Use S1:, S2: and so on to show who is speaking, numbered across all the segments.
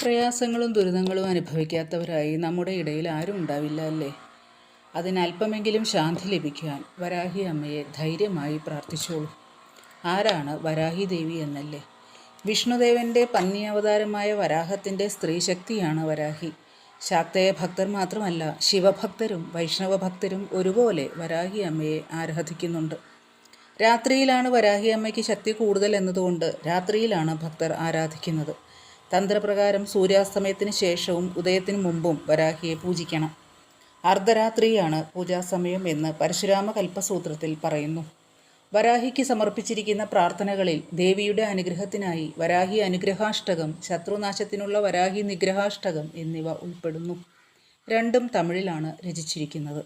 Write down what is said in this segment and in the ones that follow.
S1: പ്രയാസങ്ങളും ദുരിതങ്ങളും അനുഭവിക്കാത്തവരായി നമ്മുടെ ഇടയിൽ ആരും ഉണ്ടാവില്ല അല്ലേ? അതിനല്പമെങ്കിലും ശാന്തി ലഭിക്കാൻ വരാഹി അമ്മയെ ധൈര്യമായി പ്രാർത്ഥിച്ചോളൂ. ആരാണ് വരാഹി ദേവി എന്നല്ലേ? വിഷ്ണുദേവൻ്റെ പന്നി അവതാരമായ വരാഹത്തിൻ്റെ സ്ത്രീശക്തിയാണ് വരാഹി. ശാക്തേയ ഭക്തർ മാത്രമല്ല, ശിവഭക്തരും വൈഷ്ണവ ഭക്തരും ഒരുപോലെ വരാഹി അമ്മയെ ആരാധിക്കുന്നുണ്ട്. രാത്രിയിലാണ് വരാഹി അമ്മയ്ക്ക് ശക്തി കൂടുതൽ എന്നതുകൊണ്ട് രാത്രിയിലാണ് ഭക്തർ ആരാധിക്കുന്നത്. തന്ത്രപ്രകാരം സൂര്യാസ്തമയത്തിന് ശേഷവും ഉദയത്തിനു മുമ്പും വരാഹിയെ പൂജിക്കണം. അർദ്ധരാത്രിയാണ് പൂജാസമയം എന്ന് പരശുരാമ കൽപ്പസൂത്രത്തിൽ പറയുന്നു. വരാഹിക്ക് സമർപ്പിച്ചിരിക്കുന്ന പ്രാർത്ഥനകളിൽ ദേവിയുടെ അനുഗ്രഹത്തിനായി വരാഹി അനുഗ്രഹാഷ്ടകം, ശത്രുനാശത്തിനുള്ള വരാഹി നിഗ്രഹാഷ്ടകം എന്നിവ ഉൾപ്പെടുന്നു. രണ്ടും തമിഴിലാണ് രചിച്ചിരിക്കുന്നത്.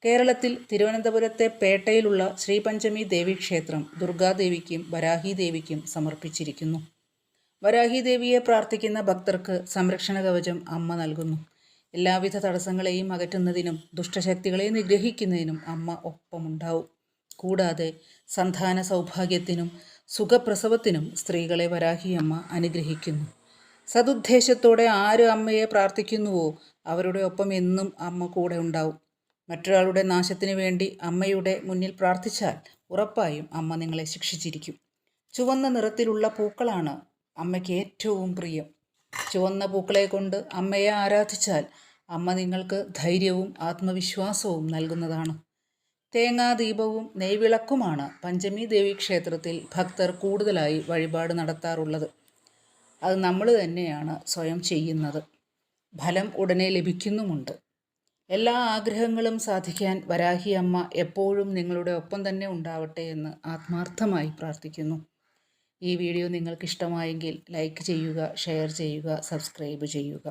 S1: കേരളത്തിൽ തിരുവനന്തപുരത്തെ പേട്ടയിലുള്ള ശ്രീപഞ്ചമി ദേവീക്ഷേത്രം ദുർഗാദേവിക്കും വരാഹി ദേവിക്കും സമർപ്പിച്ചിരിക്കുന്നു. വരാഹി ദേവിയെ പ്രാർത്ഥിക്കുന്ന ഭക്തർക്ക് സംരക്ഷണ കവചം അമ്മ നൽകുന്നു. എല്ലാവിധ തടസ്സങ്ങളെയും അകറ്റുന്നതിനും ദുഷ്ടശക്തികളെ നിഗ്രഹിക്കുന്നതിനും അമ്മ ഒപ്പമുണ്ടാവും. കൂടാതെ സന്താന സൗഭാഗ്യത്തിനും സുഖപ്രസവത്തിനും സ്ത്രീകളെ വരാഹി അമ്മ അനുഗ്രഹിക്കുന്നു. സതുദ്ദേശത്തോടെ ആര് അമ്മയെ പ്രാർത്ഥിക്കുന്നുവോ അവരുടെ ഒപ്പം എന്നും അമ്മ കൂടെ ഉണ്ടാവും. മറ്റൊരാളുടെ നാശത്തിന് വേണ്ടി അമ്മയുടെ മുന്നിൽ പ്രാർത്ഥിച്ചാൽ ഉറപ്പായും അമ്മ നിങ്ങളെ ശിക്ഷിച്ചിരിക്കും. ചുവന്ന നിറത്തിലുള്ള പൂക്കളാണ് അമ്മയ്ക്ക് ഏറ്റവും പ്രിയം. ചുവന്ന പൂക്കളെ കൊണ്ട് അമ്മയെ ആരാധിച്ചാൽ അമ്മ നിങ്ങൾക്ക് ധൈര്യവും ആത്മവിശ്വാസവും നൽകുന്നതാണ്. തേങ്ങാദീപവും നെയ്വിളക്കുമാണ് പഞ്ചമി ദേവി ക്ഷേത്രത്തിൽ ഭക്തർ കൂടുതലായി വഴിപാട് നടത്താറുള്ളത്. അത് നമ്മൾ തന്നെയാണ് സ്വയം ചെയ്യുന്നത്. ഫലം ഉടനെ ലഭിക്കുന്നുമുണ്ട്. എല്ലാ ആഗ്രഹങ്ങളും സാധിക്കാൻ വരാഹി അമ്മ എപ്പോഴും നിങ്ങളുടെ ഒപ്പം തന്നെ ഉണ്ടാവട്ടെ എന്ന് ആത്മാർത്ഥമായി പ്രാർത്ഥിക്കുന്നു. ഈ വീഡിയോ നിങ്ങൾക്ക് ഇഷ്ടമായെങ്കിൽ ലൈക്ക് ചെയ്യുക, ഷെയർ ചെയ്യുക, സബ്സ്ക്രൈബ് ചെയ്യുക.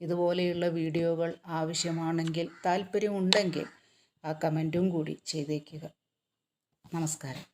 S1: ഇതുപോലെയുള്ള വീഡിയോകൾ ആവശ്യമാണെങ്കിൽ, താല്പര്യമുണ്ടെങ്കിൽ ആ കമൻറ്റും കൂടി ചെയ്തേക്കുക. നമസ്കാരം.